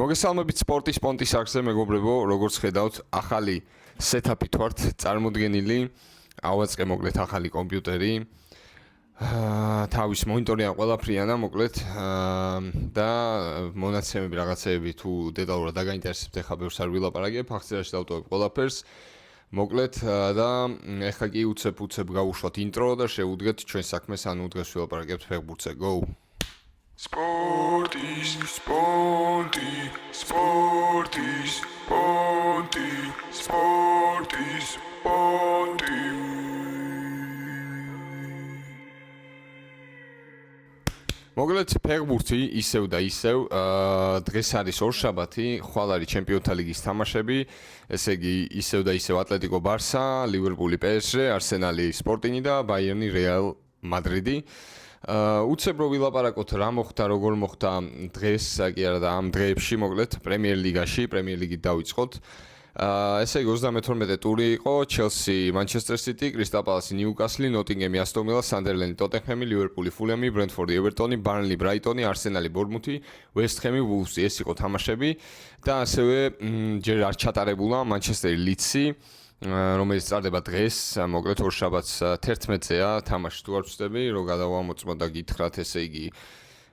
მოგესალმებით სპორტის პონტის არხზე მეგობრებო, როგორც ხედავთ, ახალი სეტაპით ვართ წარმოდგენილი. ავაწყე მოკლედ ახალი კომპიუტერი. თავის მონიტორი ან ყველაფრიანა მოკლედ და მონაცემები რაღაცეები თუ დეტალურად დაგაინტერესებთ, ახლა ბევრს არ ვილაპარაკებ, აღწერაში დავტოვებ ყველაფერს. მოკლედ და ახლა კი უცებ გავუშვათ ინტრო და შევუდგეთ ჩვენ საქმეს, ანუ დღეს ვილაპარაკებთ ფეხბურთზე. Go! Sportis, Ponti, Sportis, Ponti, Sportis, Ponti. მოკლედ ფეხბურთი ისევ და ისევ დღეს არის ორშაბათი, ხვალ არის ჩემპიონთა ლიგის თამაშები, ესე იგი ისევ და ისევ ატლეტიკო ბარსა, ლივერპული PSG, არსენალი სპორტინგი და ბაიერნი რეალ მადრიდი. უცებ რო ვილაპარაკოთ რა მოხდა, როგორ მოხდა დღეს, კი არა და ამ დღეებში მოკლედ პრემიერ ლიგაში, პრემიერ ლიგით დავიწყოთ. ესე იგი 32 ტური იყო, ჩელსი, მანჩესტერ სიტი, კრისტალ პალასი, ნიუკასლი, ნოტინგემი, ასტონ ვილა, სანდერლენდი, ტოტენჰემი, ლივერპული, ფულემი, ბრენტფორდი, ევერტონი, ბარნლი, ბრაიტონი, არსენალი, ბორმუთი, ვესტ ჰემი, ვულვსი, ეს იყო თამაშები და ასევე ჯერ არ ჩატარებულა მანჩესტერი ლიდსი, რომელიც წარდება დღეს, მოკლედ ორშაბათს 11-ზეა თამაში თუ არ ვწდები, რომ გადავამოწმოთ და გითხრათ, ესე იგი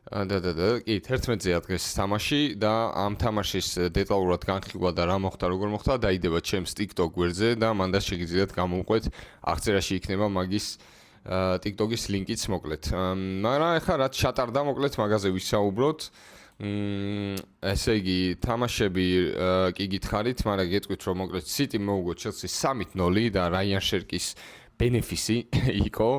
კი 11-ზეა დღეს თამაში და ამ თამაშის დეტალურად განხილვა და რა მოხდა, როგორ მოხდა, დაიდება ჩემს TikTok გვერდზე და მანდ შეგიძლიათ გამოვყვეთ, აღწერაში იქნება მაგის TikTok-ის ლინკიც მოკლედ. მაგრამ ახლა რაც ჩატარდა მოკლედ მაგაზე ვისაუბროთ. ესე იგი თამაშები კი გითხარით, მაგრამ გეტყვით რომ მოკლედ City მოუგო Chelsea 3-0 და რაიან შერკის ბენეფისი იყო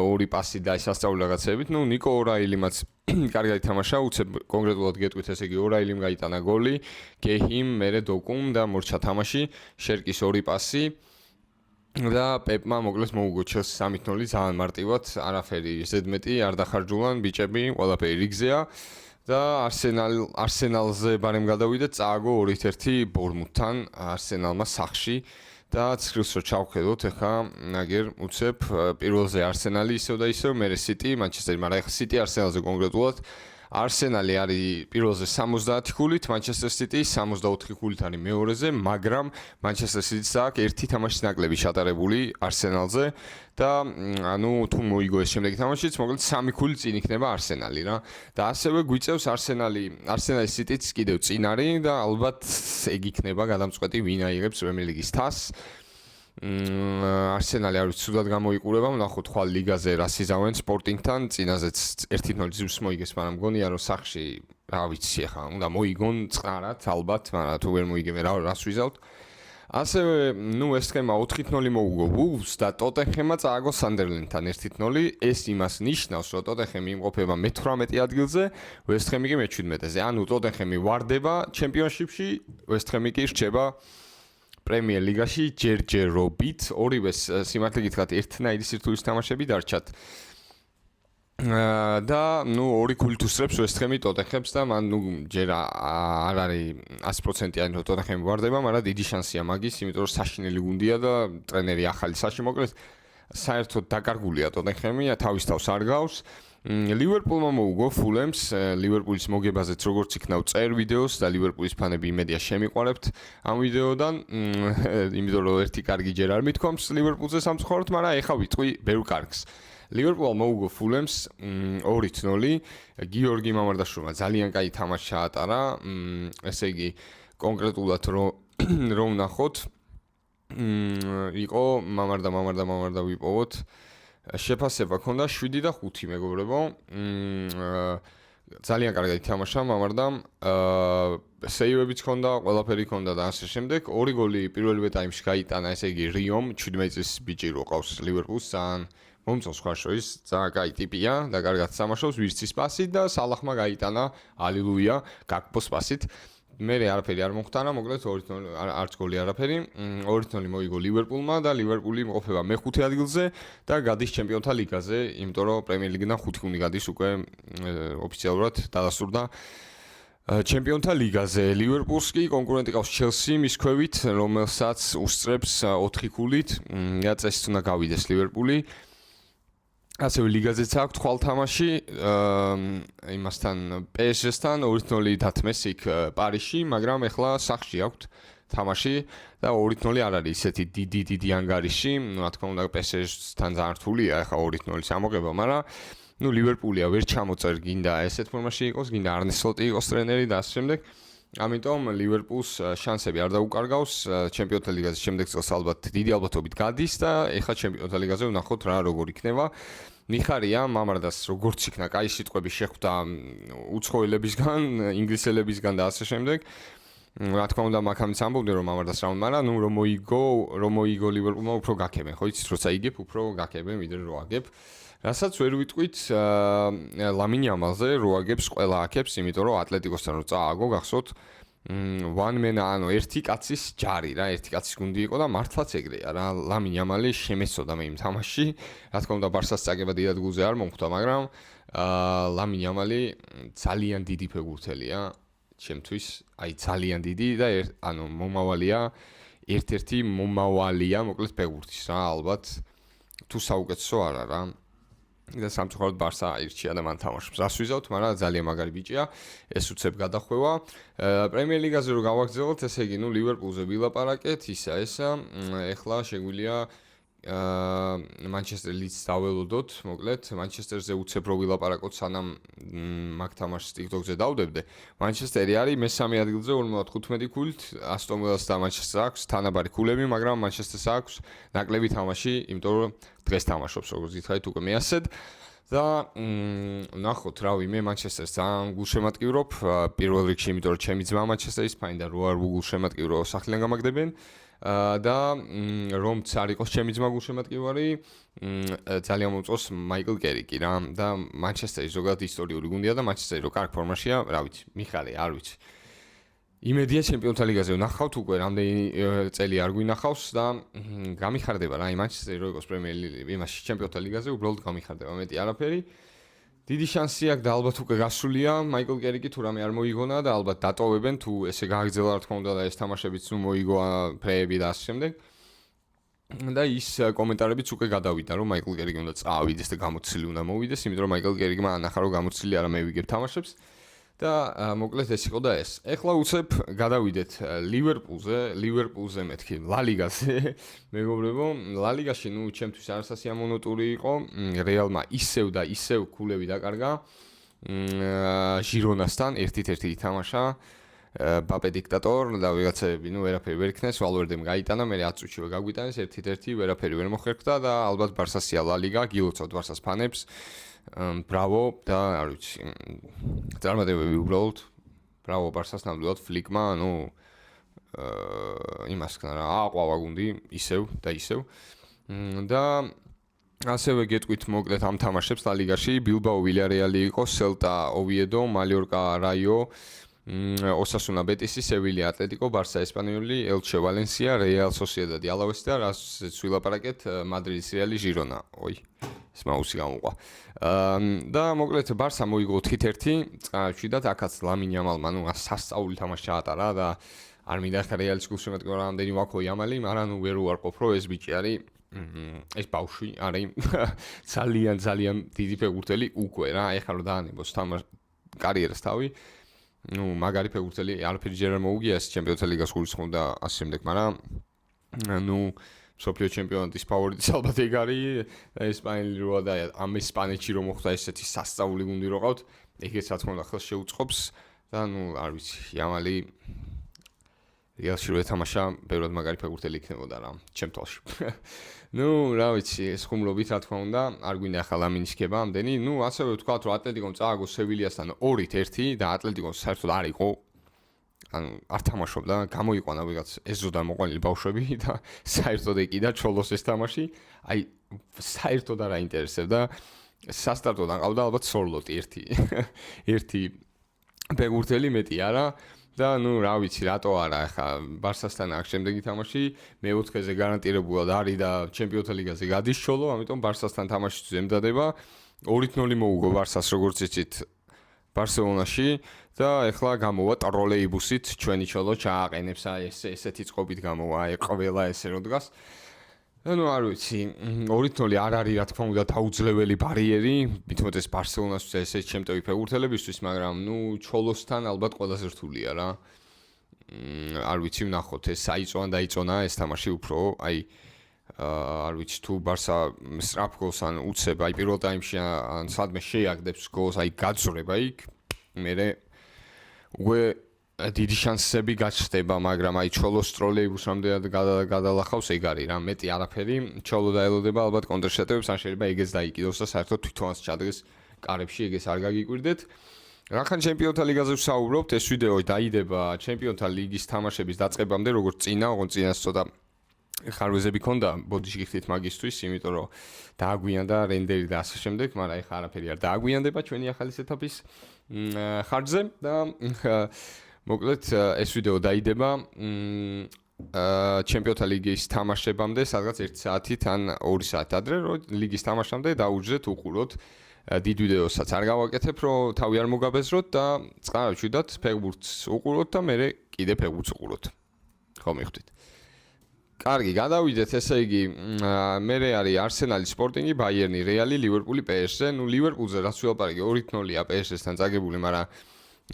ორი პასი და სასწაული რაღაცებით. ნუ ნიკო ორაილიმაც კარგად ითამაშა, უცებ კონკრეტულად გეტყვით, ესე იგი ორაილიმ გაიტანა გოლი, გეჰიმ, მერე დოკუმ და მორჩა თამაში, შერკის ორი პასი. და პეპმა მოკლედ მოუგო Chelsea 3-0 ძალიან მარტივად, არაფერი ზედმეტი არ დახარჯულან ბიჭები, ყველაფერი რიგზეა. და არსენალზე ბარემ გადავიდეთ, წააგო 2-1 ბორმუთთან არსენალმა სახში და ცხრილს რო ჩავხედოთ, ახლა აგერ უცებ პირველზე არსენალი ისევ და ისევ, მერე City, მანჩესტერი, მაგრამ ახლა City არსენალზე კონკრეტულად არსენალი არის პირველზე 70 ქულით, მანჩესტერ სიტი 64 ქულით არის მეორეზე, მაგრამ მანჩესტერ სიტის აქვს ერთი თამაშის ნაკლები ჩატარებული არსენალზე და ანუ თუ მოიგო ეს შემდეგი თამაშიც, მოკლედ 3 ქულით წინ იქნება არსენალი რა. და ასევე გვიწევს არსენალის სიტიც კიდევ წინ არის და ალბათ ეგ იქნება გადამწყვეტი ვინ აიღებს პრემიერ ლიგის თასს. არსენალი არის ცუდად გამოიყურება, ვნახოთ ხვალ ლიგაზე რა სიზავენ სპორტინგთან, წინაზეც 1-0 ძირს მოიგეს, მაგრამ მგონია რომ სახში რა ვიცი ახლა, უნდა მოიგონ წყნარად ალბათ, მაგრამ თუ ვერ მოიგებენ რას ვიზავთ. ასევე ნუ ეს სქემა 4-0 მოუგო ვულვს და ტოტენჰემმა წააგო სანდერლენდთან 1-0, ეს იმას ნიშნავს, რომ ტოტენჰემი იმყოფება მე-18 ადგილზე, ვესტ ჰემი კი მე-17-ზე. ანუ ტოტენჰემი ვარდება ჩემპიონშიპში, ვესტ ჰემი კი რჩება პრემიერ ლიგაში ჯერჯერობით, ორივეს სიმართლე გითხრათ, ერთნაირი სირთულის თამაშები დარჩათ. და ნუ ორი ქულით უსწრებს ვესტ ჰემი ტოტენჰემს და მან ნუ ჯერ არ არის 100%-იანი რომ ტოტენჰემი ვარდება, მაგრამ დიდი შანსია მაგის, იმიტომ რომ საშინელი გუნდია და ტრენერი ახალი საში მოკლედ საერთოდ დაკარგულია ტოტენჰემი, თავის თავს არ გავს. ლივერპულმა მოუგო ფულემს, ლივერპულის მოგებაზეც როგორც იქნა წერ ვიდეოს და ლივერპულის ფანები იმედია შემიყვარებთ ამ ვიდეოდან, იმიტომ რომ ერთი კარგი ჯერ არ მithქვამს ლივერპულზე სამწუხაროდ, მაგრამ ეხა ვიტყვი ბევრ კარგს. ლივერპულმა მოუგო ფულემს 2-0, გიორგი მამარდაშვილმა ძალიან კაი თამაში ჩაატარა, ესე იგი კონკრეტულად რომ ვნახოთ, იყო მამარდა ვიპოვოთ. შეფასება ქონდა 7 და 5 მეგობრებო. ძალიან კარგად ითამაშა მამარდამ. სეივებიც ქონდა, ყველაფერი ქონდა და ასე შემდეგ. ორი გოლი პირველივე ტაიმში გაიტანა, ესე იგი რიომ 17 წლის ბიჭი რო ყავს ლივერპულს, ძალიან მომწონს ხარშოის, ძალიან კაი ტიპია და კარგად თამაშობს, ვირცის პასით და სალახმა გაიტანა, ალილუია, გაკბოს პასით. მე არაფერი არ მომხდარა, მოკლედ 2-0 არც გოლი არაფერი. 2-0 მოიგო ლივერპულმა და ლივერპული იმყოფება მე-5 ადგილზე და გადის ჩემპიონთა ლიგაზე, იმიტომ რომ პრემიერ ლიგიდან 5 გუნდი გადის უკვე ოფიციალურად დადასტურდა ჩემპიონთა ლიგაზე. ლივერპულს კი კონკურენტი ყავს ჩელსი მის ქვევით, რომელსაც უსწრებს 4 ქულით. წესით უნდა გავიდეს ლივერპული. ასევე ლიგაზეც აქვს თვალ თამაში, იმასთან PSG-სთან 2-0 დათმეს იქ პარიზში, მაგრამ ეხლა სახში აქვს თამაში და 2-0 არ არის ისეთი დიდი ანგარიში, რა თქმა უნდა PSG-სთან ძალიან რთულია ეხლა 2-0 ამოღება, მაგრამ ლივერპულია ვერ ჩამოწერ გინდა ესეთ ფორმაში იყოს, გინდა არნე სლოტი იყოს ტრენერი და ასე შემდეგ. ამიტომ ლივერპულს შანსები არ დაუკარგავს ჩემპიონთა ლიგაზე შემდეგ წელს ალბათ დიდი ალბათობით გადის და ეხლა ჩემპიონთა ლიგაზე ვნახოთ რა როგორ იქნება. მიხარია მამარდას როგორც იქნა კაი სიტყვები შეხვდა უცხოელებისგან, ინგლისელებისგან და ასე შემდეგ. რა თქმა უნდა მაგამიც ამბობდნენ რომ მამარდას რა უნდა, მაგრამ რომ მოიგო ლივერპულმა უფრო გაქებენ, ხო იცით როცა იგებ უფრო გაქებენ ვიდრე რო აგებ. რასაც ვერ ვიტყვით ლამინ იამალზე რო აგებს ყველა აქებს, იმიტომ რომ ატლეტიკოსთან რო წააგო, გახსოვთ one man ანუ ერთი კაცის ჯარი რა, ერთი კაცის გუნდი იყო და მართლაც ეგრეა რა. ლამინ იამალი შემეცოდა მე იმ თამაშში. რა თქმა უნდა ბარსას წაგება დიდად გულზე არ მომხვდა, მაგრამ ლამინ იამალი ძალიან დიდი ფეხბურთელია ჩემთვის, აი ძალიან დიდი და ანუ მომავალია, ერთ-ერთი მომავალია მოკლედ ფეხბურთის რა, ალბათ თუ საუკეთესო არა რა. და სამწუხაროდ ბარსა აირჩია და მან თამაშობს. რას ვიზავთ, მაგრამ ძალიან მაგარი ბიჭია, ეს უცებ გადახვევა. პრემიერ ლიგაზე რო გავაგრძელოთ, ესე იგი, ლივერპულზე ვილაპარაკეთ, ესა, ეხლა შეგვიძლია მანჩესტერ ლიდს დაველოდოთ, მოკლედ, მანჩესტერზე უცებ რო ვილაპარაკოთ, სანამ მაგ თამაშს TikTok-ზე დავდებდე. მანჩესტერი არის მესამე ადგილზე 45 ქულით, ასტონ ვილას და მანჩესტერს აქვს თანაბარი ქულები, მაგრამ მანჩესტერს აქვს ნაკლები თამაში, იმიტომ რომ დღეს თამაშობს, როგორც გითხარით, უკვე მეასედ და ნახოთ, რავი, მე მანჩესტერს ძალიან გულშემატკივრობ, პირველ რიგში, იმიტომ რომ ჩემი ძმა მანჩესტერის ფანი და რო არ გულშემატკივრო, სახლიდან გამაგდებენ. და რომც არ იყოს ჩემი ძმა გულშემატკივარი, ძალიან მომწონს მაიკლ კერიკი რა და მანჩესტერის ზოგადად ისტორიული გუნდია და მანჩესტერი რო კარგ ფორმაშია, რა ვიცი, მიხარია, არ ვიცი. იმედია ჩემპიონთა ლიგაზე ვნახავთ უკვე რამდენი წელი არ გვინახავს და გამიხარდება რა, მანჩესტერი რო იყოს პრემიერ ლიგაში, იმაში ჩემპიონთა ლიგაზე უბრალოდ გამიხარდება, მეტი არაფერი. დიდი შანსი აქვს და ალბათ უკვე გასულია მაიკლ კერიკი თუ რამე არ მოიგონა და ალბათ დატოვებენ თუ ესე გააგრძელა რა თქმა უნდა და ეს თამაშებიც ნუ მოიგო ფრეები და ასე შემდეგ. და ის კომენტარებიც უკვე გადავიდა რომ მაიკლ კერიკი უნდა წავიდეს და გამოცილი უნდა მოვიდეს, იმიტომ რომ მაიკლ კერიკმა ანახა რომ გამოცილი არა მე ვიგებ თამაშებს. და მოკლედ ეს იყო და ეს. ეხლა უცებ გადავიდეთ ლივერპულზე მეთქი ლა ლიგაზე. მეგობრებო, ლა ლიგაში ჩემთვის არასასიამოვნო ტური იყო. რეალმა ისევ და ისევ ქულები დაკარგა. ჟირონასთან 1-1 ითამაშა. ბაპე დიქტატორ და ვიღაცები, ვერაფერი ვერ იქნეს, ვალვერდემ გაიტანა, მე 10 წუთშივე გაგვიტანეს 1-1, ვერაფერი ვერ მოხერხდა და ალბათ ბარსასია ლა ლიგა, გილოცავთ ბარსას ფანებს. ბრავო და არ ვიცი წარმატებები უბრალოდ ბრავო ბარსას ნამდვილად ფლიკმა იმას ქნა რა აყვავა გუნდი ისევ და ისევ და ასევე გეტყვით მოკლედ ამ თამაშებს ლა ლიგაში ბილბაო ვილიარეალი იყო სელტა ოვიედო მალიორკა რაიო ოსასუნა ბეტისი სევილია ატლეტიკო ბარსა ესპანიოლი ელჩე ვალენსია რეალ სოსიედადი ალავესი და რასაც ვილაპარაკეთ მადრიდის რეალი ჟირონა ой ეს მაუსი გამოყვა და მოკლედ ბარსა მოიგო 4-1 წააჩვიდათ აქაც ლამინ იამალმა სასწაული თამაში ჩაატარა და არ მინდა ხა რეალის გულშემატკივარი რამდენი ვაქო იამალი მაგრამ ვერ უარყოფ რომ ეს ბიჭი არის ეს ბავშვი არის ძალიან დიდი ფეხბურთელი უკვე რა ეხლა რომ დაანებოს კარიერას თავი მაგარი ფეხბურთელი არაფერი ჯერ არ მოუგია ეს ჩემპიონთა ლიგას გულისხმობ და ასე შემდეგ მაგრამ სოფლიო ჩემპიონატის ფავორიტი ალბათ ეგ არის ესპანელი როა და ამ ესპანეთში რომ მოხდა ესეთი სასწაული გუნდი რო ყავთ ეგეც რა თქმა უნდა ხელს შეუწყობს და არ ვიცი იამალი რეალში რო ეთამაშა ბევრად მაგარი ფეხბურთელი იქნებოდა რა ჩემ თვალში რა ვიცი ეს ხუმრობით რა თქმა უნდა არ გვინდა ახლა ლამინის ქება ამდენი ასევე ვთქვათ რომ ატლეტიკომ წააგო სევილიასთან 2-1 და ატლეტიკომ საერთოდ არ იყო ანუ არ თამაშობდა გამოიყვანა ვიღაც ეზოდა მოყვანილი ბავშვები და საერთოდ ეკიდა ჩოლოს ეს თამაში აი საერთოდ არ აინტერესებდა სასტარტოდან ყავდა ალბათ სორლოტი ერთი ფეხბურთელი მეტი არა და რა ვიცი რატო არა ახლა ბარსასთან აქ შემდეგი თამაში მე-4-ზე გარანტირებულად არის და ჩემპიონთა ლიგაზე გადის ჩოლო ამიტომ ბარსასთან თამაშიც ემდადება 2-0 მოუგო ბარსას როგორც იცით ბარსელონაში და ეხლა გამოვა ტროლეიბუსით ჩვენი ჩოლო ჩააყენებს ესეთი წყობით გამოვა ყველა ესე რო დგას ანუ არ ვიცი, 2-0 არ არის რა თქმა უნდა დაუძლეველი ბარიერი, მithometes Barcelona-ს ესეც ჩემტევი ფეხბურთელებისთვის, მაგრამ ჩოლოსთან ალბათ ყველაზე რთულია რა. არ ვიცი, ვნახოთ ეს საიწო ან დაიწონა ეს თამაში უფრო, აი არ ვიცი თუ Barca სწრაფ გოლს ან უცებ, აი პირველ ტაიმში ან სადმე შეაგდებს გოლს, აი გაძრება იქ, მერე უკვე დიდი შანსები გაჩნდება, მაგრამ აი ჩოლოს ტროლეიბუს რამდენად გადალახავს ეგ არის რა, მეტი არაფერი, ჩოლო დაელოდება ალბათ კონტრშეტევებს, ან შეიძლება ეგეც დაიკიდოს და საერთოდ თვითონაც ჩადგეს კარებში, ეგეც არ გაგიკვირდეთ. რახან ჩემპიონთა ლიგაზე ვსაუბრობთ, ეს ვიდეო დაიდება ჩემპიონთა ლიგის თამაშების დაწყებამდე, როგორც წინა, ოღონდ წინას ცოტა ხარვეზები ქონდა ბოდიში გიხდით მაგისთვის, იმიტომ რომ დააგვიანდა რენდერი და ასე შემდეგ, მაგრამ ეხლა არაფერი არ დააგვიანდება ჩვენი ახალი სეტაპის ხარჯზე და მოკლედ ეს ვიდეო დაიდება ჩემპიონთა ლიგის თამაშებამდე, სადღაც 1 საათით ან 2 საათით ადრე, რომ ლიგის თამაშამდე დაუჯდეთ უყუროთ დიდ ვიდეოსაც არ გავაკეთებ, რომ თავი არ მოგაბეზროთ და წყარავჩვიდათ ფეხბურთს უყუროთ და მერე კიდე ფეხბურთს უყუროთ. ხო მიხვდით. კარგი, გადავიდეთ, ესე იგი, მერე არის არსენალი, სპორტინგი, ბაიერნი, რეალი, ლივერპული, PSG. ნუ ლივერპულზე რაც ვილაპარაკე 2-0-ია PSG-სთან წაგებული, მაგრამ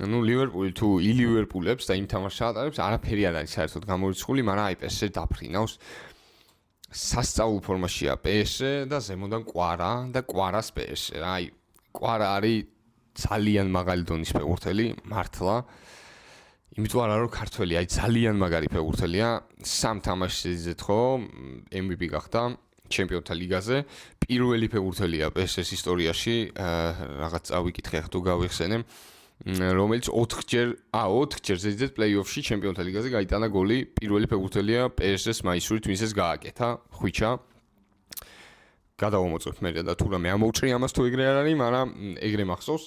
ნუ ლივერპული თუ ილივერპულებს და იმ თამაშს ატარებს, არაფერი არ არის საერთოდ გამორიცხული, მაგრამ აი PSG დაფრინავს. სასწაულ ფორმაშია PSG და ზემოდან კვარა და კვარას PSG. აი, კვარა არის ძალიან მაგარი დონის ფეხბურთელი, მართლა. იმიტომ რომ ქართველი, აი ძალიან მაგარი ფეხბურთელია, სამ თამაშს იზეთ ხო, MVP გახდა ჩემპიონთა ლიგაზე, პირველი ფეხბურთელია PSG-ის ისტორიაში, რაღაც წავიკითხე თუ გავიხსენე, რომელიც 4-ჯერ ზედიზეთ პლეი-ოფში ჩემპიონთა ლიგაზე გაიტანა გოლი, პირველი ფეხბურთელია PSG-ს მაისურით ვინცეს გააკეთა, ხვიჩა. გადავამოწევთ მე და თუ რამე ამოვჭრი ამას თუ ეგრე არ არის, მაგრამ ეგრე მახსოვს.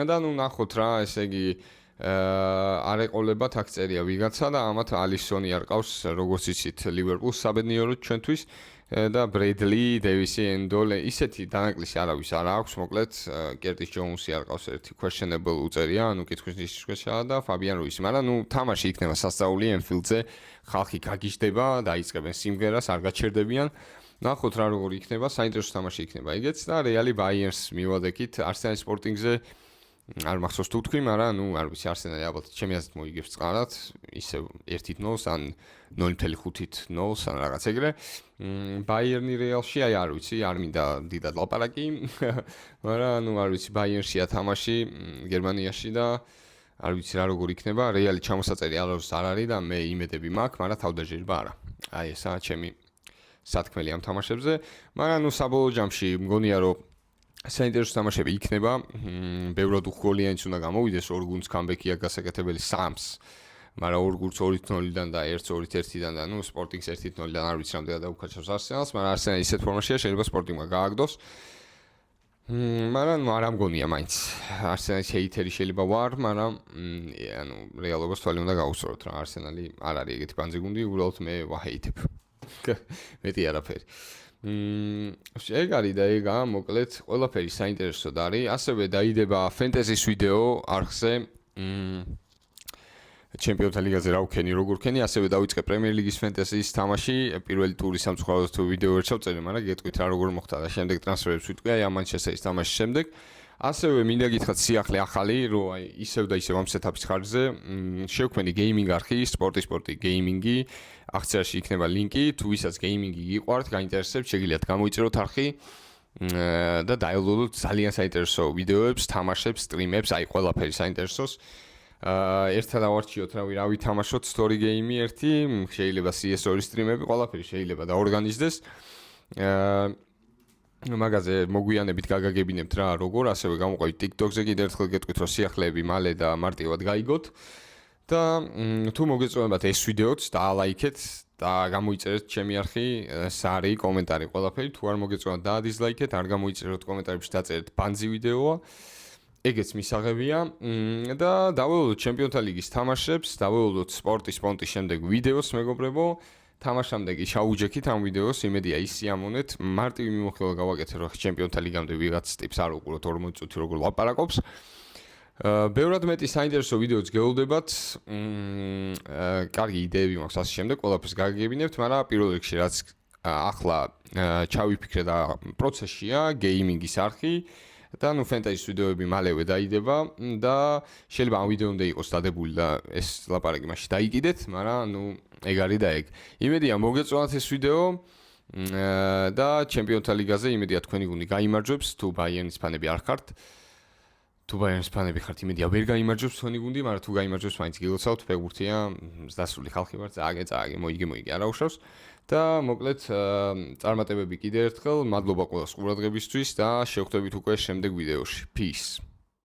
და ნუ ნახოთ რა, ესე იგი არ ეყოლებათ აქ წერია ვიღაცა და ამათ ალისონი არ ყავს როგორც იცით ლივერპულს საბედნიეროდ ჩვენთვის და ბრედლი, დევისი, ენდოლე ისეთი დანაკლისი არავის არ აქვს მოკლედ კერტის ჯოუნსი არ ყავს ერთი questionable უწერია ანუ კითხვის ნიშნშია და ფაბიან რუისი მაგრამ ნუ თამაში იქნება სასწაული ენფილდზე ხალხი გაგიჟდება დაიწყებენ სიმღერას არ გაჩერდებიან ნახოთ რა როგორი იქნება საინტერესო თამაში იქნება ეგეც და რეალი ბაიერნს მივადექით არსენალის სპორტინგზე არ მახსოვს თუ თქვი, მაგრამ ნუ არ ვიცი არსენალი ალბათ ჩემი აზრით მოიგებს წყარად, ისე 1-0-ს ან 0.5-0-ს ან რაღაც ეგრე. ბაიერნი რეალში აი არ ვიცი, არ მინდა დიდად ლაპარაკი, მაგრამ ნუ არ ვიცი ბაიერნშია თამაში გერმანიაში და არ ვიცი რა როგორ იქნება, რეალი ჩამოსაწერი ალოს არ არის და მე იმედები მაქვს, მაგრამ თავდაჟერება არა. აი ესაა ჩემი სათქმელი ამ თამაშებზე, მაგრამ ნუ საბოლოო ჯამში მგონია რომ საინტერესო თამაშები იქნება. ბევრად უხგოლიანიც უნდა გამოვიდეს, ორ გუნდს კამბექია გასაკეთებელი 3-ს. მაგრამ ორ გუნდს 2-0-დან და 1-2-1-დან და ნუ სპორტინგს 1-0-დან არ ვიცი რამდენად დაუკაჩავს არსენალს, მაგრამ არსენალი ისეთ ფორმაშია, შეიძლება სპორტინგმა გააგდოს. მაგრამ არ ამგონია მაინც. არსენალის ჰეიტერი შეიძლება ვარ, მაგრამ ანუ რეალობას თვალი უნდა გაუსწოროთ რა. არსენალი არ არის ეგეთი ბანძი გუნდი, უბრალოდ მე ვაჰეიტებ. მეტი არაფერი. ეგ არის და ეგა მოკლედ ყველაფერი საინტერესოდ არის ასევე დაიდება ფენტეზის ვიდეო არხზე ჩემპიონთა ლიგაზე რა ვქენი როგორ ვქენი ასევე დავიწყე პრემიერ ლიგის ფენტეზის თამაში პირველი ტურის სამწუხაროდ ვიდეო ვერ ჩავწერე მაგრამ გეტყვით რა როგორ მოხდა და შემდეგ ტრანსფერებს ვიტყვი აი ამ მანჩესტერის თამაშის შემდეგ ასევე მინდა გითხრათ სიახლე ახალი რომ აი ისევ და ისევ ამ სეტაპის ხარჯზე შევქმენი გეიმინგ არხი სპორტი გეიმინგი აქციაში იქნება ლინკი თუ ვისაც გეიმინგი გიყვართ გაინტერესებთ შეგიძლიათ გამოიწეროთ არხი და დაელოდოთ ძალიან საინტერესო ვიდეოებს თამაშებს სტრიმებს აი ყველაფერი საინტერესოს ერთად ავარჩიოთ რა ვითამაშოთ story game-ი ერთი შეიძლება CS2 სტრიმები ყველაფერი შეიძლება დაორგანიზდეს მაგაზე მოგვიანებით გაგაგებინებთ რა როგორ ასევე გამოყვებით TikTok-ზე კიდევ ერთხელ გეტყვით რომ სიახლეები მალე და მარტივად გაიგოთ და თუ მოგეწონებათ ეს ვიდეოც დაალაიქეთ და გამოიწერეთ ჩემი არხი სარი კომენტარი ყველაფერი თუ არ მოგეწონათ დაადიზლაიქეთ არ გამოიწეროთ კომენტარებში დაწერეთ ბანძი ვიდეოა ეგეც მისაღებია და დაველოდოთ ჩემპიონთა ლიგის თამაშებს დაველოდოთ სპორტის პონტის შემდეგ ვიდეოს მეგობრებო თამაშამდე კი შაუჯექით ამ ვიდეოს იმედია ისიამონეთ მარტივი მიმოხილვა გავაკეთე რომ ჩემპიონთა ლიგამდე ვიღაც ტიპს არ უყუროთ 40 წუთი როგორ ლაპარაკობს ბევრად მეტი საინტერესო ვიდეოც გეულდებათ კარგი იდეები მაქვს ასე შემდეგ ყველაფერს გაგებინებთ მაგრამ პირველ რიგში რაც ახლა ჩავიფიქრე და პროცესშია გეიმინგის არხი და ნუ ფენტეზის ვიდეოები მალევე დაიდება და შეიძლება ამ ვიდეომდე იყოს დადებული და ეს ლაპარაკი მაშინ დაიკიდეთ, მაგრამ ნუ ეგ არის და ეგ. იმედია მოგეწონათ ეს ვიდეო და ჩემპიონთა ლიგაზე იმედია თქვენი გუნდი გაიმარჯვებს თუ ბაიერნის ფანები არ ხართ. თუ ბაიერნის ფანები ხართ, იმედია ვერ გაიმარჯვებს თქვენი გუნდი, მაგრამ თუ გაიმარჯვებს, მაინც გილოცავთ, ფეხბურთია, დასრული ხალხი ვარ, წააგე, მოიგე, არ აუშავს. და მოკლედ წარმატებები კიდე ერთხელ, მადლობა ყველას ყურადღებისთვის და შევხვდებით უკვე შემდეგ ვიდეოში. Peace.